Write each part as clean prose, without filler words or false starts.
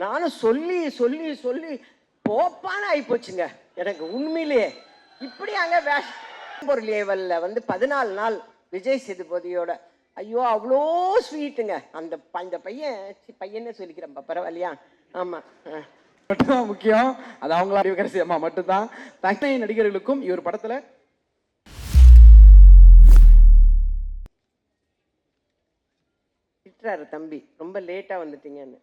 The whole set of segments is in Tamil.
நானும் சொல்லி சொல்லி சொல்லி போப்பான ஆகிப்போச்சுங்க எனக்கு உண்மையிலேயே. இப்படி அங்கே வேஷம் லேவலில் வந்து 14 நாள் விஜய் சேதுபதியோட, ஐயோ அவ்வளோ ஸ்வீட்டுங்க அந்த பையனே சொல்லிக்கிறேன்ப்பா, பரவாயில்லையா? ஆமாம், மட்டும்தான் முக்கியம். அது அவங்களா அறிவிக்கிற அம்மா மட்டும்தான். தனி நடிகர்களுக்கும் இவர் படத்தில் திட்டுறாரு தம்பி, ரொம்ப லேட்டாக வந்துட்டீங்கன்னு.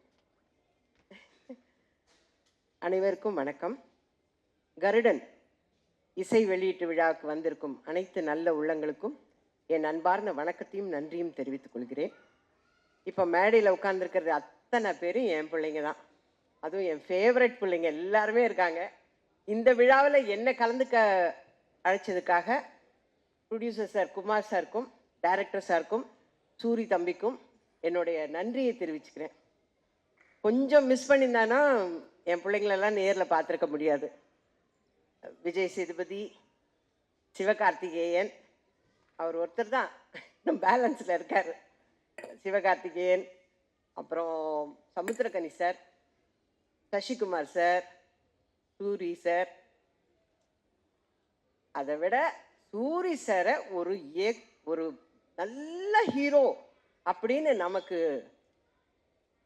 அனைவருக்கும் வணக்கம். கருடன் இசை வெளியீட்டு விழாவுக்கு வந்திருக்கும் அனைத்து நல்ல உள்ளங்களுக்கும் என் அன்பார்ந்த வணக்கத்தையும் நன்றியும் தெரிவித்துக் கொள்கிறேன். இப்போ மேடையில் உட்கார்ந்துருக்கிறது அத்தனை பேரும் என் பிள்ளைங்க தான். அதுவும் என் ஃபேவரட் பிள்ளைங்க எல்லாருமே இருக்காங்க. இந்த விழாவில் என்ன கலந்துக்க அழைச்சதுக்காக ப்ரொடியூசர் சார் குமார் சாருக்கும், டைரக்டர் சாருக்கும், சூரி தம்பிக்கும் என்னுடைய நன்றியை தெரிவிச்சுக்கிறேன். கொஞ்சம் மிஸ் பண்ணியிருந்தானா என் பிள்ளைங்களெல்லாம் நேரில் பார்த்துருக்க முடியாது. விஜய் சேதுபதி, சிவகார்த்திகேயன், அவர் ஒருத்தர் தான் இன்னும் பேலன்ஸில் இருக்கார். சிவகார்த்திகேயன், அப்புறம் Samuthirakani sir, Sasikumar sir, Soori sir. அதை விட சூரி சாரை ஒரு நல்ல ஹீரோ அப்படின்னு நமக்கு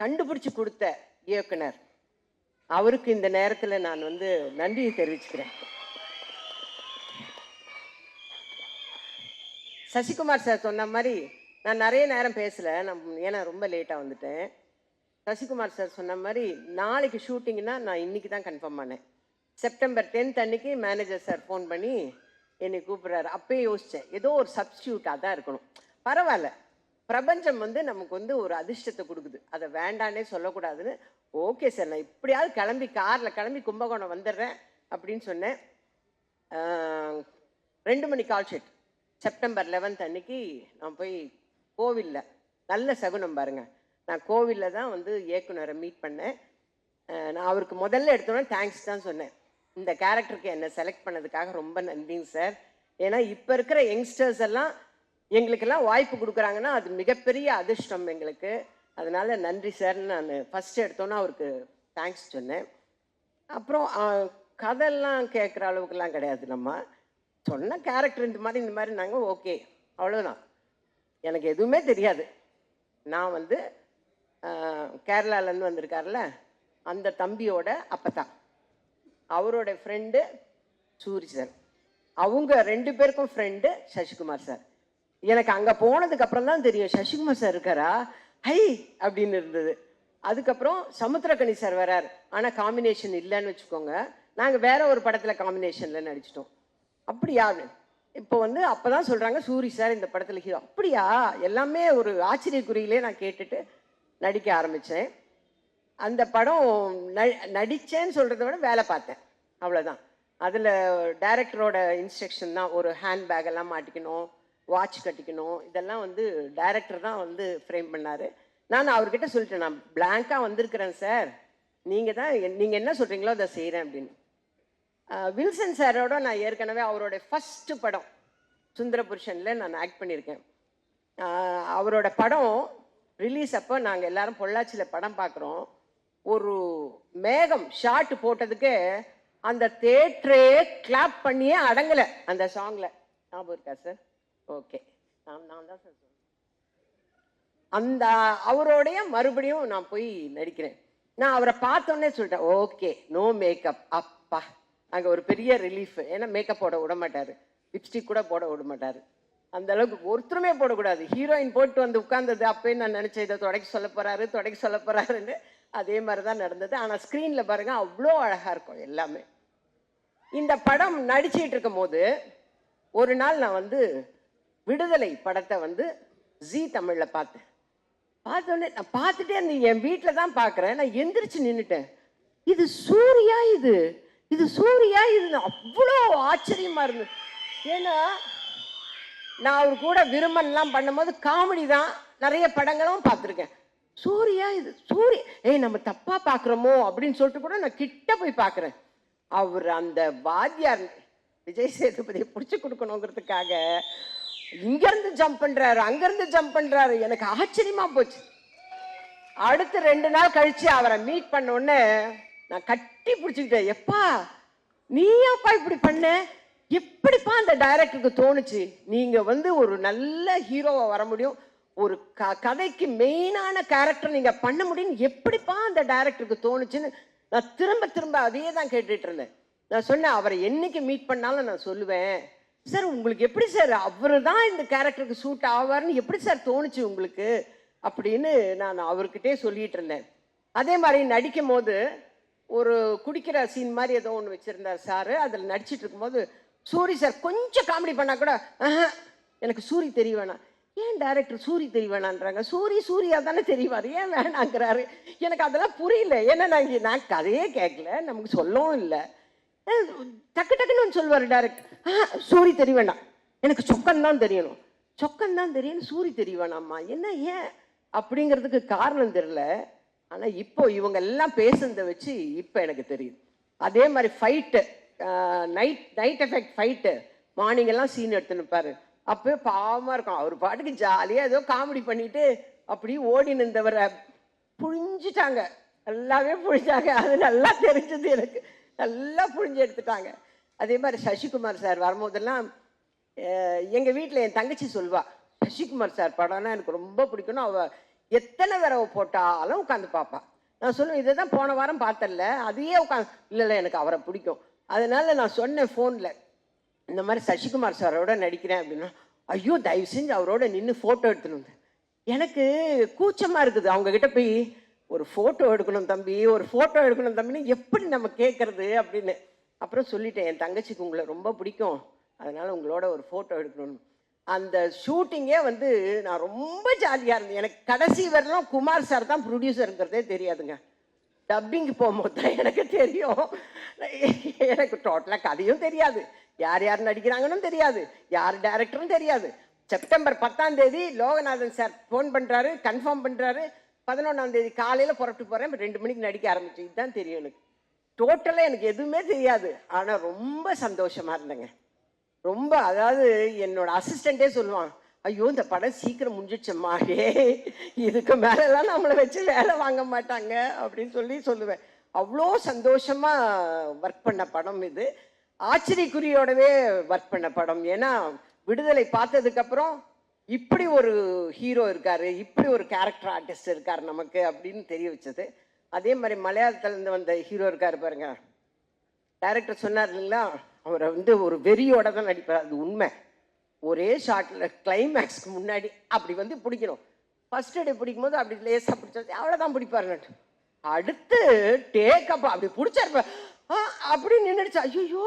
கண்டுபிடிச்சி கொடுத்த இயக்குனர், அவருக்கு இந்த நேரத்தில் நான் வந்து நன்றியை தெரிவிச்சுக்கிறேன். சசிகுமார் சார் சொன்ன மாதிரி நான் நிறைய நேரம் பேசலை, ஏன்னா ரொம்ப லேட்டாக வந்துட்டேன். சசிகுமார் சார் சொன்ன மாதிரி நாளைக்கு ஷூட்டிங்னா நான் இன்றைக்கி தான் கன்ஃபார்ம் பண்ணேன். செப்டம்பர் 10 அன்னைக்கு மேனேஜர் சார் ஃபோன் பண்ணி என்னை கூப்பிட்றாரு. அப்பயே யோசித்தேன், ஏதோ ஒரு சப்ஸ்டியூட்டாக தான் இருக்கணும். பரவாயில்ல, பிரபஞ்சம் வந்து நமக்கு வந்து ஒரு அதிர்ஷ்டத்தை கொடுக்குது, அதை வேண்டானே சொல்லக்கூடாதுன்னு, ஓகே சார் நான் இப்படியாவது காரில் கிளம்பி கும்பகோணம் வந்துடுறேன் அப்படின்னு சொன்னேன். 2 மணி கால் ஷீட். செப்டம்பர் 11 அன்னைக்கு நான் போய் கோவிலில், நல்ல சகுனம் பாருங்கள், நான் கோவிலில் தான் வந்து இயக்குனரை மீட் பண்ணேன். நான் அவருக்கு முதல்ல எடுத்தோன்னே தேங்க்ஸ் தான் சொன்னேன். இந்த கேரக்டருக்கு என்னை செலக்ட் பண்ணதுக்காக ரொம்ப நன்றிங்க சார். ஏன்னா இப்போ இருக்கிற யங்ஸ்டர்ஸ் எல்லாம் எங்களுக்கெல்லாம் வாய்ப்பு கொடுக்குறாங்கன்னா அது மிகப்பெரிய அதிர்ஷ்டம் எங்களுக்கு. அதனால் நன்றி சார்ன்னு நான் ஃபஸ்ட்டு எடுத்தோன்னே அவருக்கு தேங்க்ஸ் சொன்னேன். அப்புறம் கதையெல்லாம் கேட்குற அளவுக்குலாம் கிடையாது, நம்ம சொன்ன கேரக்டர் இந்த மாதிரி நாங்கள் ஓகே, அவ்வளோதான். எனக்கு எதுவுமே தெரியாது. நான் வந்து கேரளாலேருந்து வந்திருக்கார்ல அந்த தம்பியோட அப்பத்தான், அவரோட ஃப்ரெண்டு சூரி சார், அவங்க 2 பேருக்கும் ஃப்ரெண்டு சசிகுமார் சார். எனக்கு அங்கே போனதுக்கப்புறம் தான் தெரியும் சசிகுமார் சார் இருக்காரா, ஹை அப்படின்னு இருந்தது. அதுக்கப்புறம் சமுத்திரக்கனி சார் வரார், ஆனால் காம்பினேஷன் இல்லைன்னு வச்சுக்கோங்க. நாங்கள் வேற ஒரு படத்தில் காம்பினேஷனில் நடிச்சிட்டோம். அப்படியா? இப்போ வந்து அப்போ தான் சொல்கிறாங்க சூரி சார் இந்த படத்தில் ஹீரோ. அப்படியா? எல்லாமே ஒரு ஆச்சரியக்குறியிலே நான் கேட்டுட்டு நடிக்க ஆரம்பித்தேன். அந்த படம் நடித்தேன்னு சொல்கிறத விட வேலை பார்த்தேன், அவ்வளோதான். அதில் டைரக்டரோட இன்ஸ்ட்ரக்ஷன் தான், ஒரு ஹேண்ட்பேக் எல்லாம் மாட்டிக்கணும், வாட்ச் கட்டிக்கணும், இதெல்லாம் வந்து டைரக்டர் தான் வந்து ஃப்ரேம் பண்ணார். நான் அவர்கிட்ட சொல்லிட்டேன், நான் பிளாங்காக வந்திருக்கிறேன் சார், நீங்கள் என்ன சொல்கிறீங்களோ அதை செய்கிறேன் அப்படின்னு. வில்சன் சாரோட நான் ஏற்கனவே அவரோட ஃபஸ்ட்டு படம் சுந்தரபுருஷனில் நான் ஆக்ட் பண்ணியிருக்கேன். அவரோட படம் ரிலீஸ் அப்போ நாங்கள் எல்லாரும் பொள்ளாச்சியில் படம் பார்க்குறோம். ஒரு மேகம் ஷார்ட் போட்டதுக்கு அந்த தேட்டரே கிளாப் பண்ணியே அடங்கலை அந்த சாங்கில். ஞாபகம் இருக்கா சார்? ஓகே, நான் தான் சார் சொல்றேன். அந்த அவரோடைய மறுபடியும் நான் போய் நடிக்கிறேன். நான் அவரை பார்த்தோன்னே சொல்லிட்டேன், ஓகே நோ மேக்கப். அப்பா, அங்கே ஒரு பெரிய ரிலீஃப். ஏன்னா மேக்கப் போட விட மாட்டார், லிப்ஸ்டிக் கூட போட விட மாட்டார். அந்த அளவுக்கு ஒருத்தருமே போடக்கூடாது. ஹீரோயின் போட்டு வந்து உட்கார்ந்தது அப்பயே நான் நினச்சேன், இதை தொடக்க சொல்ல போகிறாருன்னு. அதே மாதிரி தான் நடந்தது. ஆனால் ஸ்க்ரீனில் பாருங்கள் அவ்வளோ அழகாக இருக்கும் எல்லாமே. இந்த படம் நடிச்சிட்டு இருக்கும் போது ஒரு நாள் நான் வந்து விடுதலை படத்தை வந்து ஜீ தமிழில் பார்த்தோன்னே நான் பார்த்துட்டே இருந்தேன். என் வீட்டில் தான் பார்க்குறேன். நான் எந்திரிச்சு நின்றுட்டேன். இது சூர்யா, இது சூர்யா, இது அவ்வளோ ஆச்சரியமாக இருந்தது. ஏன்னா நான் அவர் கூட விருமன்லாம் பண்ணும்போது காமெடி தான், நிறைய படங்களும் பார்த்துருக்கேன். சூர்யா, இது சூரிய, நம்ம தப்பாக பார்க்குறோமோ அப்படின்னு சொல்லிட்டு கூட நான் கிட்ட போய் பார்க்குறேன். அவர் அந்த வாத்தியார் விஜய் சேதுபதியை பிடிச்சி கொடுக்கணுங்கிறதுக்காக இங்கேருந்து ஜம்ப் பண்ணுறாரு, அங்கேருந்து ஜம்ப் பண்ணுறாரு. எனக்கு ஆச்சரியமாக போச்சு. அடுத்து 2 நாள் கழிச்சு அவரை மீட் பண்ண உடனே நான் கட்டி பிடிச்சிக்கிட்டேன். எப்பா நீயாப்பா இப்படி பண்ண, எப்படிப்பா அந்த டைரக்டருக்கு தோணுச்சு? நீங்க வந்து ஒரு நல்ல ஹீரோவா வர முடியும், ஒரு கதைக்கு மெயினான கேரக்டர் நீங்க பண்ண முடியும், எப்படிப்பா அந்த டைரக்டருக்கு தோணுச்சுன்னு நான் திரும்ப திரும்ப அதையே தான் கேட்டுட்டு இருந்தேன். நான் சொன்னேன், அவரை என்னைக்கு மீட் பண்ணாலும் நான் சொல்லுவேன், சார் உங்களுக்கு எப்படி சார் அவரு தான் இந்த கேரக்டருக்கு சூட் ஆவார்னு எப்படி சார் தோணுச்சு உங்களுக்கு அப்படின்னு நான் அவர்கிட்டே சொல்லிட்டு இருந்தேன். அதே மாதிரி நடிக்கும் போது ஒரு குடிக்கிற சீன் மாதிரி ஏதோ ஒன்று வச்சிருந்தார் சார். அதில் நடிச்சிட்டு இருக்கும்போது சூரி சார் கொஞ்சம் காமெடி பண்ணா கூட எனக்கு சூரி தெரிய வேணாம். ஏன் டைரக்டர் சூரி தெரிய வேணான்றாங்க? சூரியா தானே தெரிவார், ஏன் வேணாங்கிறாரு? எனக்கு அதெல்லாம் புரியல. ஏன்னா நான் கதையே கேட்கல, நமக்கு சொல்லவும் இல்லை. டக்கு டக்குன்னு சொல்லுவார் டைரக்டர், சூரி தெரிய வேண்டாம், எனக்கு சொக்கன் தான் தெரியணும், சொக்கன் தான் தெரியணும், சூரி தெரிய வேணாம்மா. என்ன ஏன் அப்படிங்கிறதுக்கு காரணம் தெரியல. ஆனால் இப்போ இவங்க எல்லாம் பேசுனதை வச்சு இப்போ எனக்கு தெரியுது. அதே மாதிரி fight, night effect fight, morning எல்லாம் சீன் எடுத்து நிற்பாரு. அப்போ பாவமாக இருக்கும். அவர் பாட்டுக்கு ஜாலியாக ஏதோ காமெடி பண்ணிட்டு அப்படி ஓடி நின்றவரை புழிஞ்சிட்டாங்க, நல்லாவே புழிஞ்சாங்க. அது நல்லா தெரிஞ்சது எனக்கு, நல்லா புழிஞ்சு எடுத்துட்டாங்க. அதே மாதிரி சசிகுமார் சார் வரும்போதெல்லாம் எங்கள் வீட்டில் என் தங்கச்சி சொல்வா, சசிகுமார் சார் படம்னா எனக்கு ரொம்ப பிடிக்கணும், அவள் எத்தனை தடவை போட்டாலும் உட்காந்து பார்ப்பா. நான் சொல்லுவேன், இதை தான் போன வாரம் பார்த்தல, அதையே உட்காந்து, இல்லை எனக்கு அவரை பிடிக்கும். அதனால நான் சொன்னேன் ஃபோனில், இந்த மாதிரி சசிகுமார் சாரோட நடிக்கிறேன் அப்படின்னா, ஐயோ தயவு செஞ்சு அவரோட நின்று ஃபோட்டோ எடுத்துன்னு. எனக்கு கூச்சமாக இருக்குது அவங்கக்கிட்ட போய் ஒரு ஃபோட்டோ எடுக்கணும் தம்பி, ஒரு ஃபோட்டோ எடுக்கணும் தம்பின்னு எப்படி நம்ம கேட்குறது அப்படின்னு. அப்புறம் சொல்லிட்டேன், என் தங்கச்சிக்கு உங்களை ரொம்ப பிடிக்கும், அதனால் உங்களோட ஒரு ஃபோட்டோ எடுக்கணும்னு. அந்த ஷூட்டிங்கே வந்து நான் ரொம்ப ஜாலியாக இருந்தேன். எனக்கு கடைசி வரலாம் குமார் சார் தான் ப்ரொடியூசருங்கிறதே தெரியாதுங்க. டப்பிங்கு போகும்போது தான் எனக்கு தெரியும். எனக்கு டோட்டலாக கதையும் தெரியாது, யார் யார் நடிக்கிறாங்கன்னு தெரியாது, யார் டைரக்டரும் தெரியாது. செப்டம்பர் 10ஆம் தேதி லோகநாதன் சார் ஃபோன் பண்ணுறாரு, கன்ஃபார்ம் பண்ணுறாரு, 11ஆம் தேதி காலையில் புறப்பட்டு போகிறேன், 2 மணிக்கு நடிக்க ஆரம்பிச்சு. இதுதான் தெரியும் எனக்கு. டோட்டலாக எனக்கு எதுவுமே தெரியாது. ஆனால் ரொம்ப சந்தோஷமாக இருந்தேங்க, ரொம்ப. அதாவது என்னோட அசிஸ்டண்ட்டே சொல்லுவான், ஐயோ இந்த படம் சீக்கிரம் முடிஞ்சிடுச்சம்மா, இதுக்கு மேலெல்லாம் நம்மளை வச்சு வேலை வாங்க மாட்டாங்க அப்படின்னு சொல்லுவேன். அவ்வளோ சந்தோஷமாக ஒர்க் பண்ண படம் இது. ஆச்சரியக்குறியோடவே ஒர்க் பண்ண படம். ஏன்னா விடுதலை பார்த்ததுக்கப்புறம் இப்படி ஒரு ஹீரோ இருக்காரு, இப்படி ஒரு கேரக்டர் ஆர்டிஸ்ட் இருக்கார் நமக்கு அப்படின்னு தெரிய வச்சது. அதே மாதிரி மலையாளத்துலேருந்து வந்த ஹீரோ இருக்கார் பாருங்க, டைரக்டர் சொன்னார் இல்லைங்களா, அவரை வந்து ஒரு வெறியோட தான் நடிப்பார். அது உண்மை. ஒரே ஷார்ட்டில் கிளைமேக்ஸ்க்கு முன்னாடி அப்படி வந்து பிடிக்கணும். ஃபர்ஸ்ட் டே பிடிக்கும் போது அப்படி லேசாக பிடிச்சது, அவ்வளோதான் பிடிப்பாருங்க. அடுத்து டேக்கப் அப்படி பிடிச்சாரு, அப்படி நின்றுடுச்சு, ஐயோ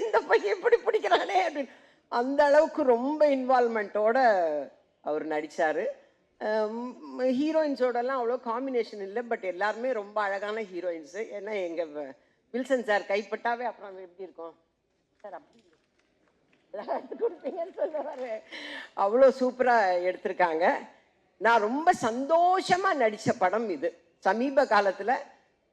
இந்த பையன் எப்படி பிடிக்கிறானே அப்படின்னு. அந்த அளவுக்கு ரொம்ப இன்வால்மெண்ட்டோட அவர் நடித்தார். ஹீரோயின்ஸோடலாம் அவ்வளோ காம்பினேஷன் இல்லை, பட் எல்லாருமே ரொம்ப அழகான ஹீரோயின்ஸு. ஏன்னா எங்கள் வில்சன் சார் கைப்பட்டாவே அப்புறம் எப்படி இருக்கும் சார், அப்படி கொடுப்பீங்கன்னு சொல்லுவார். அவ்வளோ சூப்பராக எடுத்திருக்காங்க. நான் ரொம்ப சந்தோஷமாக நடித்த படம் இது. சமீப காலத்தில்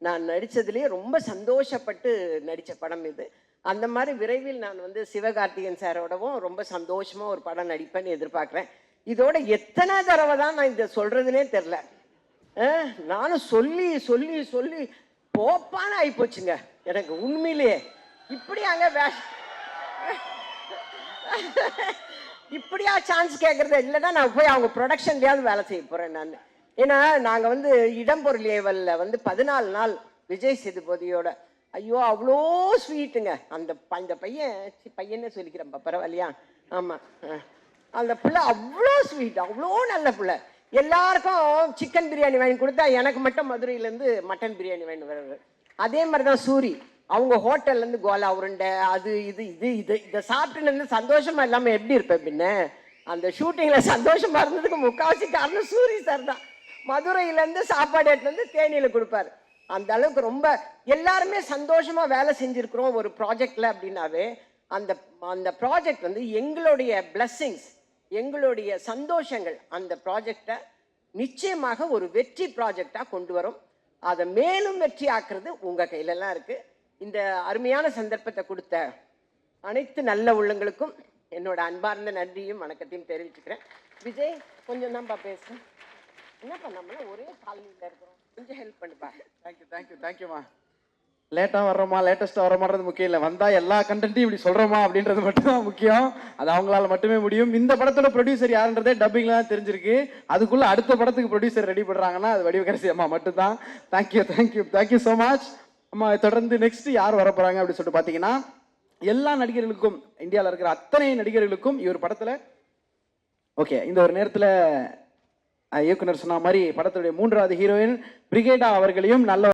நான் நடித்ததுலேயே ரொம்ப சந்தோஷப்பட்டு நடித்த படம் இது. அந்த மாதிரி விரைவில் நான் வந்து சிவகார்த்திகேயன் சாரோடவும் ரொம்ப சந்தோஷமாக ஒரு படம் நடிப்பேன்னு எதிர்பார்க்குறேன். இதோட எத்தனை தடவை தான் நான் இதை சொல்கிறதுனே தெரில. நானும் சொல்லி சொல்லி சொல்லி போப்பான்னு ஆகிப்போச்சுங்க எனக்கு உண்மையிலேயே. இப்படியா சான்ஸ் கேட்குறது? இல்லைன்னா நான் போய் அவங்க ப்ரொடக்ஷன்லேயாவது வேலை செய்ய போகிறேன் நான். ஏன்னா நாங்கள் வந்து இடம்பொருள் ஏவலில் வந்து 14 நாள் விஜய் சேதுபதியோட, ஐயோ அவ்வளோ ஸ்வீட்டுங்க அந்த பையனே சொல்லிக்கிறேன் பரவாயில்லையா, ஆமாம், அந்த பிள்ளை அவ்வளோ ஸ்வீட், அவ்வளோ நல்ல பிள்ளை. எல்லாருக்கும் சிக்கன் பிரியாணி வாங்கி கொடுத்தா எனக்கு மட்டும் மதுரையிலேருந்து மட்டன் பிரியாணி வாங்கி வர்றது. அதே மாதிரி தான் சூரி, அவங்க ஹோட்டல்லேருந்து கோலா உருண்டை அது இதை சாப்பிட்டுன்னு சந்தோஷமா இல்லாமல் எப்படி இருப்பேன் பின்ன. அந்த ஷூட்டிங்கில் சந்தோஷமா இருந்ததுக்கு முக்கால்வாசி காரணம் சூரி சார் தான். மதுரையிலேருந்து சாப்பாடு எடுத்து வந்து தேனியில் கொடுப்பாரு. அந்த அளவுக்கு ரொம்ப எல்லாருமே சந்தோஷமா வேலை செஞ்சுருக்கிறோம் ஒரு ப்ராஜெக்ட்ல அப்படின்னாவே அந்த ப்ராஜெக்ட் வந்து எங்களுடைய பிளஸ்ஸிங்ஸ், எங்களுடைய சந்தோஷங்கள் அந்த ப்ராஜெக்டை நிச்சயமாக ஒரு வெற்றி ப்ராஜெக்டாக கொண்டு வரும். அதை மேலும் வெற்றி ஆக்குறது உங்கள் கையிலலாம் இருக்குது. இந்த அருமையான சந்தர்ப்பத்தை கொடுத்த அனைத்து நல்ல உள்ளங்களுக்கும் என்னோட அன்பார்ந்த நன்றியும் வணக்கத்தையும் தெரிவிச்சுக்கிறேன். விஜய் கொஞ்சம் தான்ப்பா பேசுகிறேன். என்னப்பா நம்மளாம் ஒரே காலனியில் இருக்கிறோம், கொஞ்சம் ஹெல்ப் பண்ணுப்பா. தேங்க்யூம்மா. லேட்டாக வர்றோமா லேட்டஸ்ட்டாக வரோமான்றது முக்கியம் இல்லை, வந்தால் எல்லா கண்டென்ட்டையும் இப்படி சொல்கிறோமா அப்படின்றது மட்டும்தான் முக்கியம். அது அவங்களால மட்டுமே முடியும். இந்த படத்தோட ப்ரொடியூசர் யாருன்றதே டப்பிங்கில் தான் தெரிஞ்சிருக்கு. அதுக்குள்ளே அடுத்த படத்துக்கு ப்ரொடியூசர் ரெடி பண்ணுறாங்கன்னா அது வடிவகரசி அம்மா மட்டும்தான். தேங்க்யூ ஸோ மச் அம்மா. தொடர்ந்து நெக்ஸ்ட் யார் வர போகிறாங்க அப்படின்னு சொல்லிட்டு பார்த்தீங்கன்னா, எல்லா நடிகர்களுக்கும், இந்தியாவில் இருக்கிற அத்தனை நடிகர்களுக்கும் இவர் படத்தில் ஓகே. இந்த ஒரு நேரத்தில் இயக்குனர் சொன்ன மாதிரி படத்துடைய 3வது ஹீரோயின் பிரிகேடா அவர்களையும் நல்ல